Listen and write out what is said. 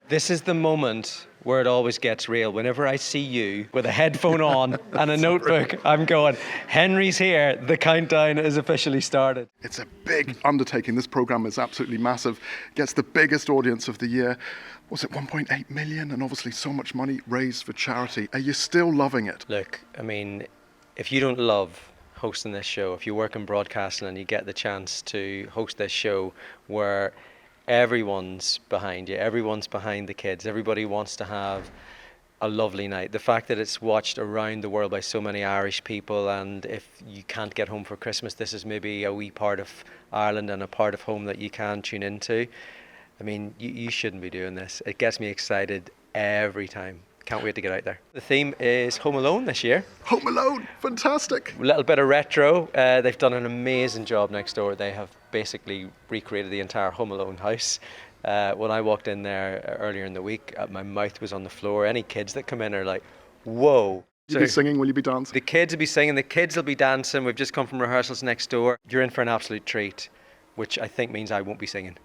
This is the moment where it always gets real. Whenever I see you with a headphone on and a notebook, I'm going, Henry's here, the countdown is officially started. It's a big undertaking. This programme is absolutely massive. Gets the biggest audience of the year. Was it 1.8 million? And obviously so much money raised for charity. Are you still loving it? Look, I mean, if you don't love hosting this show, if you work in broadcasting and you get the chance to host this show where everyone's behind you, everyone's behind the kids, everybody wants to have a lovely night. The fact that it's watched around the world by so many Irish people, and if you can't get home for Christmas, this is maybe a wee part of Ireland and a part of home that you can tune into. I mean, you shouldn't be doing this. It gets me excited every time. Can't wait to get out there. The theme is Home Alone this year. Home Alone, fantastic. A little bit of retro. They've done an amazing job next door. They have basically recreated the entire Home Alone house. When I walked in there earlier in the week, my mouth was on the floor. Any kids that come in are like, whoa. Will you be singing? Will you be dancing? The kids will be singing, the kids will be dancing. We've just come from rehearsals next door. You're in for an absolute treat, which I think means I won't be singing.